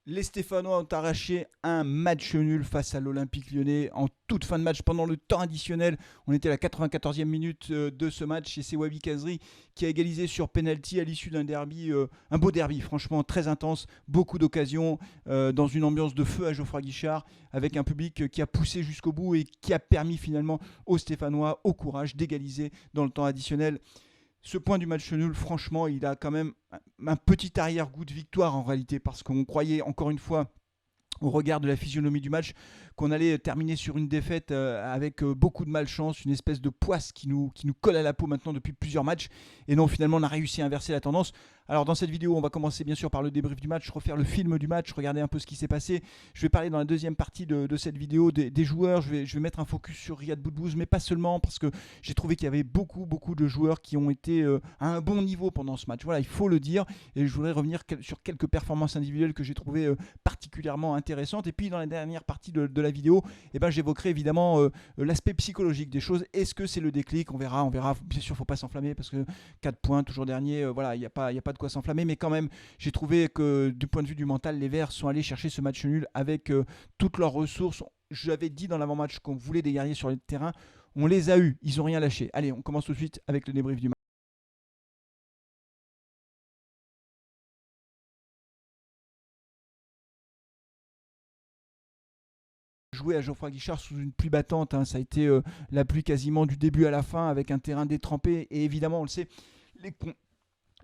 Les Stéphanois ont arraché un match nul face à l'Olympique Lyonnais en toute fin de match pendant le temps additionnel. On était à la 94e minute de ce match et c'est Wabi Kazri qui a égalisé sur penalty à l'issue d'un derby, un beau derby franchement très intense, beaucoup d'occasions dans une ambiance de feu à Geoffroy Guichard avec un public qui a poussé jusqu'au bout et qui a permis finalement aux Stéphanois au courage d'égaliser dans le temps additionnel. Ce point du match nul, franchement, il a quand même un petit arrière-goût de victoire en réalité, parce qu'on croyait encore une fois au regard de la physionomie du match, qu'on allait terminer sur une défaite avec beaucoup de malchance, une espèce de poisse qui nous colle à la peau maintenant depuis plusieurs matchs. Et non, finalement, on a réussi à inverser la tendance. Alors, dans cette vidéo, on va commencer bien sûr par le débrief du match, refaire le film du match, regarder un peu ce qui s'est passé. Je vais parler dans la deuxième partie de cette vidéo des joueurs. Je vais mettre un focus sur Riyad Boudbouz, mais pas seulement, parce que j'ai trouvé qu'il y avait beaucoup de joueurs qui ont été à un bon niveau pendant ce match. Voilà, il faut le dire. Et je voudrais revenir sur quelques performances individuelles que j'ai trouvées particulièrement intéressantes. Et puis, dans la dernière partie de la vidéo, eh ben, j'évoquerai évidemment l'aspect psychologique des choses. Est-ce que c'est le déclic? On verra. Bien sûr, il ne faut pas s'enflammer parce que 4 points, toujours dernier, voilà, il n'y a pas de quoi s'enflammer. Mais quand même, j'ai trouvé que du point de vue du mental, les Verts sont allés chercher ce match nul avec toutes leurs ressources. J'avais dit dans l'avant-match qu'on voulait des guerriers sur le terrain. On les a eus. Ils n'ont rien lâché. Allez, on commence tout de suite avec le débrief du match. Jouer à Geoffroy Guichard sous une pluie battante, hein, ça a été la pluie quasiment du début à la fin avec un terrain détrempé et évidemment on le sait, les con-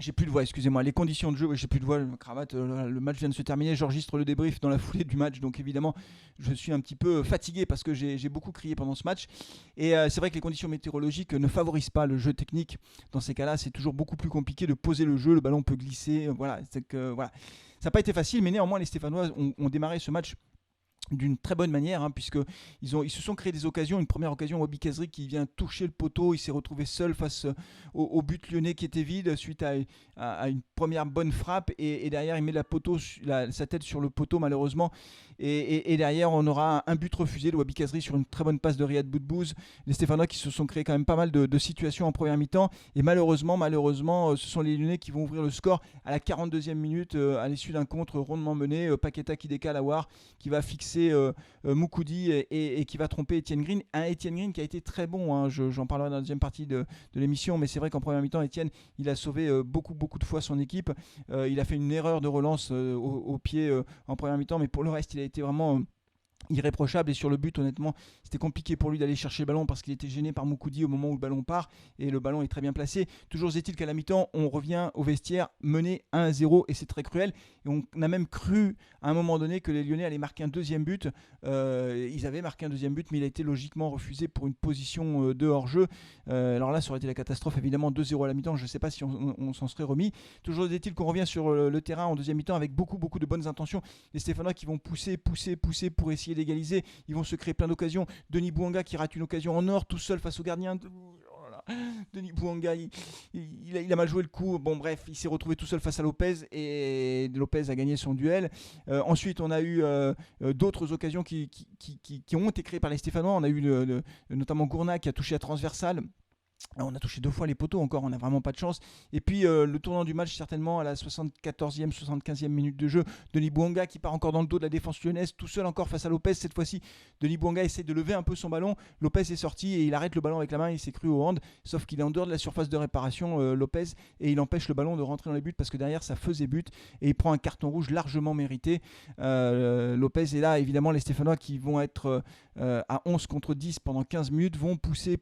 j'ai plus de voix, excusez-moi, les conditions de jeu, j'ai plus de voix, le cravate, le match vient de se terminer, j'enregistre le débrief dans la foulée du match, donc évidemment je suis un petit peu fatigué parce que j'ai beaucoup crié pendant ce match. Et c'est vrai que les conditions météorologiques ne favorisent pas le jeu technique. Dans ces cas-là, c'est toujours beaucoup plus compliqué de poser le jeu, le ballon peut glisser, voilà, c'est que voilà. Ça n'a pas été facile, mais néanmoins les Stéphanois ont démarré ce match d'une très bonne manière, hein, puisque ils se sont créés des occasions. Une première occasion, Wabi Kazri qui vient toucher le poteau, il s'est retrouvé seul face au but lyonnais qui était vide suite à une première bonne frappe et derrière il met sa tête sur le poteau malheureusement et derrière on aura un but refusé de Wabi Kazri sur une très bonne passe de Riyad Boudbouz. Les Stéphanois qui se sont créés quand même pas mal de situations en première mi-temps et malheureusement ce sont les Lyonnais qui vont ouvrir le score à la 42e minute à l'issue d'un contre rondement mené. Paqueta qui décale à War qui va fixer Moukoudi et qui va tromper Etienne Green. Un Etienne Green qui a été très bon, hein, j'en parlerai dans la deuxième partie de l'émission, mais c'est vrai qu'en première mi-temps, Etienne, il a sauvé beaucoup de fois son équipe. Il a fait une erreur de relance au pied en première mi-temps, mais pour le reste, il a été vraiment irréprochable et sur le but honnêtement c'était compliqué pour lui d'aller chercher le ballon parce qu'il était gêné par Moukoudi au moment où le ballon part et le ballon est très bien placé. Toujours est-il qu'à la mi-temps on revient au vestiaire mené 1-0 et c'est très cruel et on a même cru à un moment donné que les Lyonnais allaient marquer un deuxième but. Ils avaient marqué un deuxième but mais il a été logiquement refusé pour une position de hors-jeu. Alors là ça aurait été la catastrophe évidemment, 2-0 à la mi-temps, je ne sais pas si on s'en serait remis. Toujours est-il qu'on revient sur le terrain en deuxième mi-temps avec beaucoup de bonnes intentions. Les Stéphanois qui vont pousser pour essayer d'égaliser. Ils vont se créer plein d'occasions. Denis Bouanga qui rate une occasion en or tout seul face au gardien. Denis Bouanga, il a mal joué le coup. Bon, bref, il s'est retrouvé tout seul face à Lopez et Lopez a gagné son duel. Ensuite, on a eu d'autres occasions qui ont été créées par les Stéphanois. On a eu notamment Gourna qui a touché la transversale. On a touché deux fois les poteaux encore, on n'a vraiment pas de chance. Et puis le tournant du match, certainement à la 74e, 75e minute de jeu, Denis Bouanga qui part encore dans le dos de la défense lyonnaise, tout seul encore face à Lopez. Cette fois-ci, Denis Bouanga essaie de lever un peu son ballon. Lopez est sorti et il arrête le ballon avec la main, il s'est cru au hand. Sauf qu'il est en dehors de la surface de réparation, Lopez, et il empêche le ballon de rentrer dans les buts parce que derrière ça faisait but. Et il prend un carton rouge largement mérité. Lopez est là, évidemment, les Stéphanois qui vont être à 11 contre 10 pendant 15 minutes vont pousser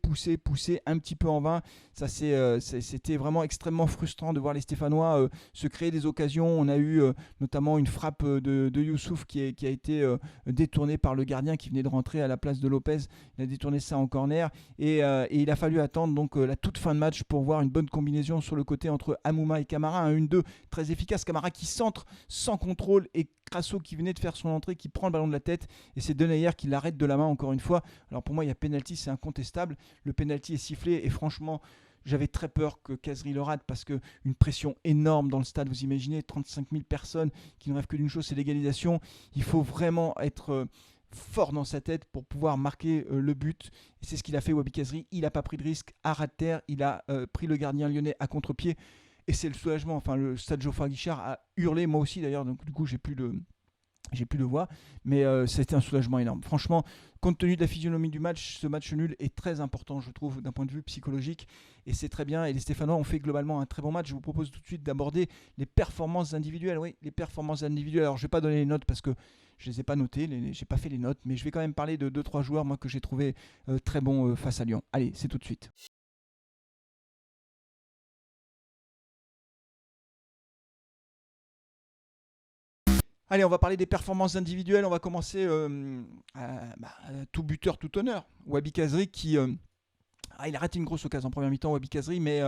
un petit peu en vain. Ça, c'était vraiment extrêmement frustrant de voir les Stéphanois se créer des occasions. On a eu notamment une frappe de Youssouf qui a été détournée par le gardien qui venait de rentrer à la place de Lopez. Il a détourné ça en corner et il a fallu attendre donc la toute fin de match pour voir une bonne combinaison sur le côté entre Amouma et Camara. Un 1-2 très efficace. Camara qui centre sans contrôle et Crasso qui venait de faire son entrée, qui prend le ballon de la tête et c'est Denayer qui l'arrête de la main encore une fois. Alors pour moi il y a penalty, c'est incontestable. Le penalty est sifflé et franchement j'avais très peur que Kazri le rate parce que une pression énorme dans le stade, vous imaginez 35 000 personnes qui ne rêvent que d'une chose, c'est l'égalisation. Il faut vraiment être fort dans sa tête pour pouvoir marquer le but. Et c'est ce qu'il a fait Wabi Kazri. Il n'a pas pris de risque à ras de terre. Il a pris le gardien lyonnais à contre-pied. Et c'est le soulagement. Enfin, le stade Geoffroy Guichard a hurlé, moi aussi d'ailleurs. Donc du coup, j'ai plus J'ai plus de voix, mais c'était un soulagement énorme. Franchement, compte tenu de la physionomie du match, ce match nul est très important, je trouve, d'un point de vue psychologique. Et c'est très bien. Et les Stéphanois ont fait globalement un très bon match. Je vous propose tout de suite d'aborder les performances individuelles. Oui, les performances individuelles. Alors, je ne vais pas donner les notes parce que je ne les ai pas notées. Je n'ai pas fait les notes. Mais je vais quand même parler de 2-3 joueurs moi, que j'ai trouvé très bons face à Lyon. Allez, c'est tout de suite. Allez, on va parler des performances individuelles. On va commencer tout buteur, tout honneur. Wabi Kazri qui il a raté une grosse occasion en première mi-temps, Wabi Kazri, mais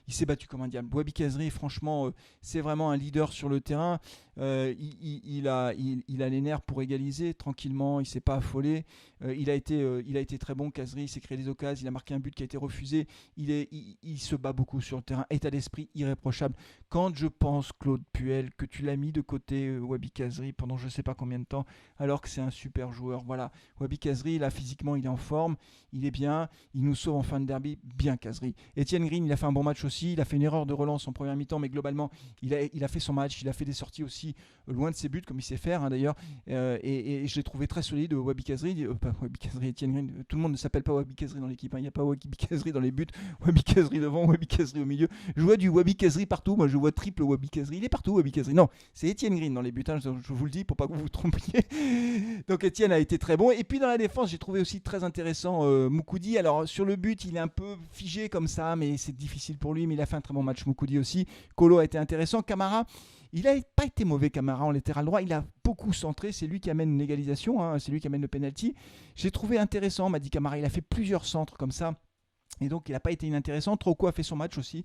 il s'est battu comme un diable. Wabi Kazri, franchement, c'est vraiment un leader sur le terrain. Il a les nerfs pour égaliser tranquillement, il ne s'est pas affolé. Il a été très bon, Kazri, il s'est créé des occasions, il a marqué un but qui a été refusé. Il se bat beaucoup sur le terrain, état d'esprit irréprochable. Quand je pense, Claude Puel, que tu l'as mis de côté, Wabi Kazri, pendant je ne sais pas combien de temps, alors que c'est un super joueur. Voilà, Wabi Kazri, là, physiquement, il est en forme, il est bien, il nous sauve en fin de derby, bien Kazri. Etienne Green, il a fait un bon match aussi, il a fait une erreur de relance en première mi-temps, mais globalement, il a fait son match, il a fait des sorties aussi loin de ses buts, comme il sait faire d'ailleurs, et je l'ai trouvé très solide, Wabi Kazri, pas Wabi Kazri, Etienne Green, tout le monde ne s'appelle pas Wabi Kazri dans l'équipe, il n'y a pas Wabi Kazri dans les buts, Wabi Kazri devant, Wabi Kazri au milieu, je vois du Wabi Kazri partout, moi je vois triple Wabi Kazri, il est partout Wabi Kazri, non, c'est Etienne Green dans les buts, je vous le dis pour pas que vous vous trompiez, donc Etienne a été très bon, et puis dans la défense, j'ai trouvé aussi très intéressant Moukoudi, alors sur le but, il est un peu figé comme ça, mais c'est difficile pour lui, mais il a fait un très bon match, Moukoudi aussi, Kolo a été intéressant, Camara, il n'a pas été mauvais Camara en latéral droit, il a beaucoup centré, c'est lui qui amène une égalisation, hein, c'est lui qui amène le penalty. J'ai trouvé intéressant, m'a dit Camara, il a fait plusieurs centres comme ça. Et donc il n'a pas été inintéressant. Troco a fait son match aussi.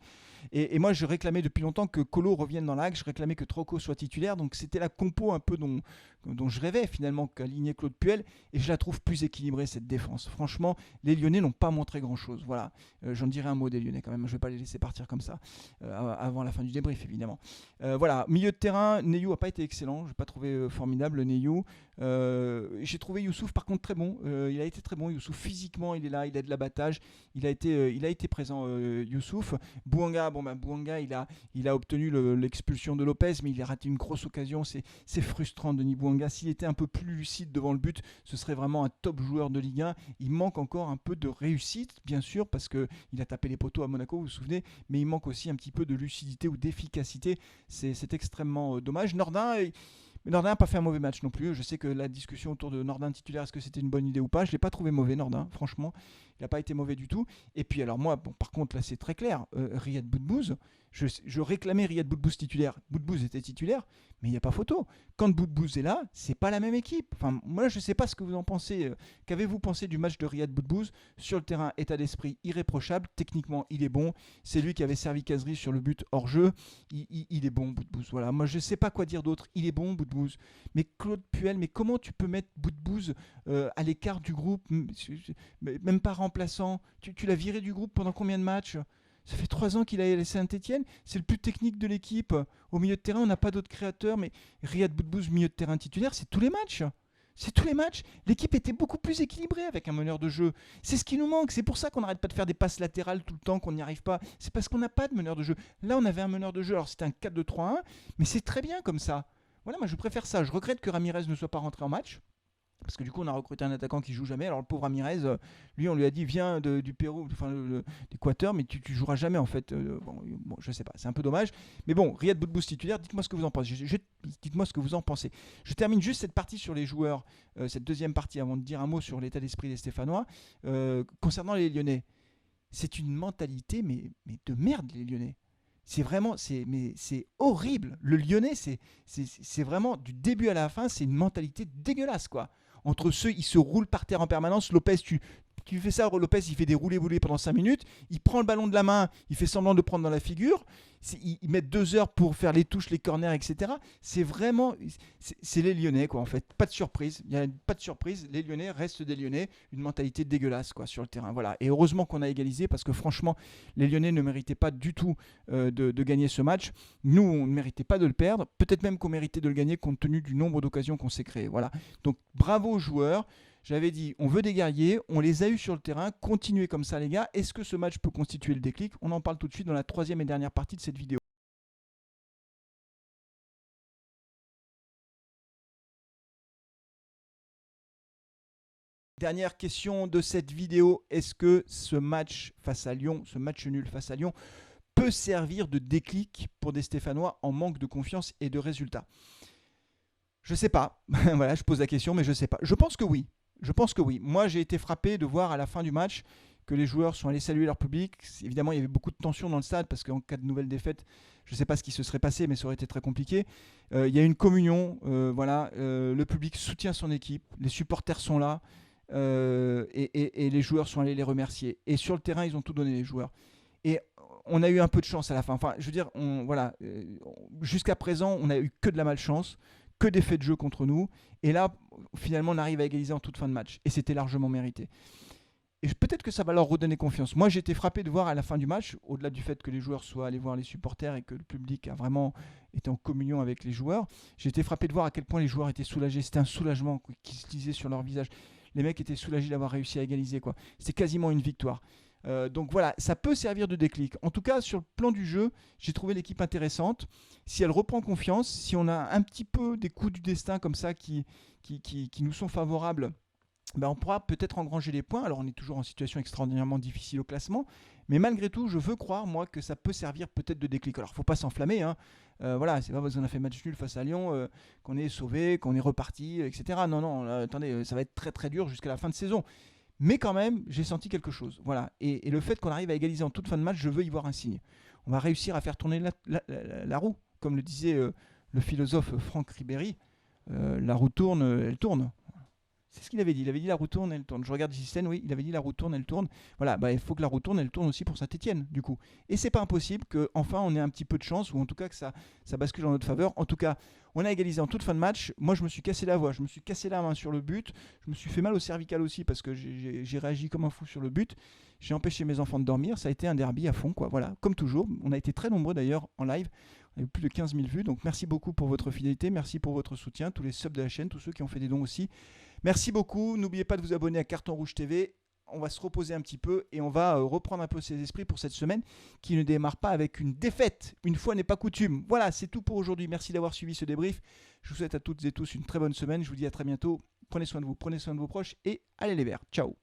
Et moi je réclamais depuis longtemps que Kolo revienne dans l'axe. Je réclamais que Troco soit titulaire. Donc c'était la compo un peu dont je rêvais finalement qu'alignait Claude Puel. Et je la trouve plus équilibrée cette défense. Franchement, les Lyonnais n'ont pas montré grand chose. Voilà. J'en dirai un mot des Lyonnais quand même. Je ne vais pas les laisser partir comme ça. Avant la fin du débrief évidemment. Voilà. Milieu de terrain, Neyou n'a pas été excellent. Je n'ai pas trouvé formidable Neyou. J'ai trouvé Youssouf par contre très bon. Il a été très bon. Youssouf physiquement il est là. Il a de l'abattage. Il a été présent, Youssouf. Bouanga, Bouanga, il a obtenu l'expulsion de Lopez, mais il a raté une grosse occasion. C'est frustrant, Denis Bouanga. S'il était un peu plus lucide devant le but, ce serait vraiment un top joueur de Ligue 1. Il manque encore un peu de réussite, bien sûr, parce qu'il a tapé les poteaux à Monaco, vous vous souvenez, mais il manque aussi un petit peu de lucidité ou d'efficacité. C'est extrêmement dommage. Mais Nordin n'a pas fait un mauvais match non plus. Je sais que la discussion autour de Nordin titulaire, est-ce que c'était une bonne idée ou pas, je ne l'ai pas trouvé mauvais, Nordin, franchement. Il n'a pas été mauvais du tout. Et puis alors moi, par contre, là c'est très clair, Riyad Boudbouz, je réclamais Riyad Boudbouz titulaire. Boudbouz était titulaire, mais il n'y a pas photo. Quand Boudbouz est là, c'est pas la même équipe. Enfin, moi je ne sais pas ce que vous en pensez. Qu'avez-vous pensé du match de Riyad Boudbouz? Sur le terrain, état d'esprit irréprochable. Techniquement, il est bon. C'est lui qui avait servi Kazri sur le but hors jeu. Il est bon, Boudbouz. Voilà. Moi je ne sais pas quoi dire d'autre. Il est bon, Boudbouz. Mais Claude Puel, mais comment tu peux mettre Boudbouz à l'écart du groupe, même pas remplaçant? Tu l'as viré du groupe pendant combien de matchs? Ça fait 3 ans qu'il a laissé Saint-Etienne. C'est le plus technique de l'équipe. Au milieu de terrain, on n'a pas d'autres créateurs. Mais Riyad Boudbouz, milieu de terrain titulaire, c'est tous les matchs. C'est tous les matchs. L'équipe était beaucoup plus équilibrée avec un meneur de jeu. C'est ce qui nous manque. C'est pour ça qu'on n'arrête pas de faire des passes latérales tout le temps, qu'on n'y arrive pas. C'est parce qu'on n'a pas de meneur de jeu. Là, on avait un meneur de jeu. Alors, c'était un 4-2-3-1, mais c'est très bien comme ça. Voilà, moi, je préfère ça. Je regrette que Ramirez ne soit pas rentré en match. Parce que du coup, on a recruté un attaquant qui joue jamais. Alors, le pauvre Ramirez, lui, on lui a dit viens du Pérou, enfin d'Équateur, mais tu joueras jamais en fait. Bon, je sais pas, c'est un peu dommage. Mais bon, Riyad Boudbouz titulaire, dites-moi ce que vous en pensez. Dites-moi ce que vous en pensez. Je termine juste cette partie sur les joueurs, cette deuxième partie, avant de dire un mot sur l'état d'esprit des Stéphanois. Concernant les Lyonnais, c'est une mentalité, mais de merde, les Lyonnais. C'est vraiment, c'est horrible. Le Lyonnais, c'est vraiment du début à la fin, c'est une mentalité dégueulasse, quoi. Entre ceux, ils se roulent par terre en permanence. Lopez, tu fais ça, Lopez, il fait des roulés pendant 5 minutes. Il prend le ballon de la main, il fait semblant de prendre dans la figure. Ils mettent 2 heures pour faire les touches, les corners, etc. C'est vraiment, c'est les Lyonnais, quoi, en fait. Pas de surprise. Il n'y a pas de surprise. Les Lyonnais restent des Lyonnais. Une mentalité dégueulasse, quoi, sur le terrain. Voilà. Et heureusement qu'on a égalisé parce que franchement, les Lyonnais ne méritaient pas du tout de gagner ce match. Nous, on ne méritait pas de le perdre. Peut-être même qu'on méritait de le gagner compte tenu du nombre d'occasions qu'on s'est créées. Voilà. Donc, bravo aux joueurs. J'avais dit, on veut des guerriers, on les a eus sur le terrain, continuez comme ça les gars. Est-ce que ce match peut constituer le déclic? On en parle tout de suite dans la 3e et dernière partie de cette vidéo. Dernière question de cette vidéo. Est-ce que ce match face à Lyon, ce match nul face à Lyon, peut servir de déclic pour des Stéphanois en manque de confiance et de résultats? Je sais pas. Voilà, je pose la question, mais je sais pas. Je pense que oui. Je pense que oui. Moi, j'ai été frappé de voir à la fin du match que les joueurs sont allés saluer leur public. Évidemment, il y avait beaucoup de tension dans le stade parce qu'en cas de nouvelle défaite, je ne sais pas ce qui se serait passé, mais ça aurait été très compliqué. Il y a une communion. Voilà, le public soutient son équipe. Les supporters sont là. Et les joueurs sont allés les remercier. Et sur le terrain, ils ont tout donné, les joueurs. Et on a eu un peu de chance à la fin. Enfin, je veux dire, voilà, jusqu'à présent, on n'a eu que de la malchance, que des faits de jeu contre nous. Et là, finalement, on arrive à égaliser en toute fin de match. Et c'était largement mérité. Et peut-être que ça va leur redonner confiance. Moi, j'ai été frappé de voir à la fin du match, au-delà du fait que les joueurs soient allés voir les supporters et que le public a vraiment été en communion avec les joueurs, j'ai été frappé de voir à quel point les joueurs étaient soulagés. C'était un soulagement qui se lisait sur leur visage. Les mecs étaient soulagés d'avoir réussi à égaliser, quoi. C'était quasiment une victoire. Donc voilà, ça peut servir de déclic. En tout cas, sur le plan du jeu, j'ai trouvé l'équipe intéressante. Si elle reprend confiance, si on a un petit peu des coups du destin comme ça qui nous sont favorables, ben on pourra peut-être engranger des points. Alors on est toujours en situation extraordinairement difficile au classement, mais malgré tout, je veux croire moi que ça peut servir peut-être de déclic. Alors faut pas s'enflammer, hein. Voilà, c'est pas parce qu'on a fait match nul face à Lyon qu'on est sauvé, qu'on est reparti, etc. Non, non, attendez, ça va être très très dur jusqu'à la fin de saison. Mais quand même, j'ai senti quelque chose. Voilà. Et le fait qu'on arrive à égaliser en toute fin de match, je veux y voir un signe. On va réussir à faire tourner la roue, comme le disait le philosophe Franck Ribéry. La roue tourne, elle tourne. C'est ce qu'il avait dit. Il avait dit la roue tourne, elle tourne. Je regarde Gisèle, oui, il avait dit la roue tourne, elle tourne. Voilà, bah, il faut que la roue tourne, elle tourne aussi pour Saint-Etienne, du coup. Et c'est pas impossible qu'enfin on ait un petit peu de chance, ou en tout cas que ça bascule en notre faveur. En tout cas, on a égalisé en toute fin de match. Moi, je me suis cassé la voix, je me suis cassé la main sur le but. Je me suis fait mal au cervical aussi parce que j'ai réagi comme un fou sur le but. J'ai empêché mes enfants de dormir. Ça a été un derby à fond, quoi. Voilà, comme toujours. On a été très nombreux d'ailleurs en live. On a eu plus de 15 000 vues. Donc merci beaucoup pour votre fidélité. Merci pour votre soutien. Tous les subs de la chaîne, tous ceux qui ont fait des dons aussi. Merci beaucoup. N'oubliez pas de vous abonner à Carton Rouge TV. On va se reposer un petit peu et on va reprendre un peu ses esprits pour cette semaine qui ne démarre pas avec une défaite. Une fois n'est pas coutume. Voilà, c'est tout pour aujourd'hui. Merci d'avoir suivi ce débrief. Je vous souhaite à toutes et tous une très bonne semaine. Je vous dis à très bientôt. Prenez soin de vous, prenez soin de vos proches et allez les Verts. Ciao.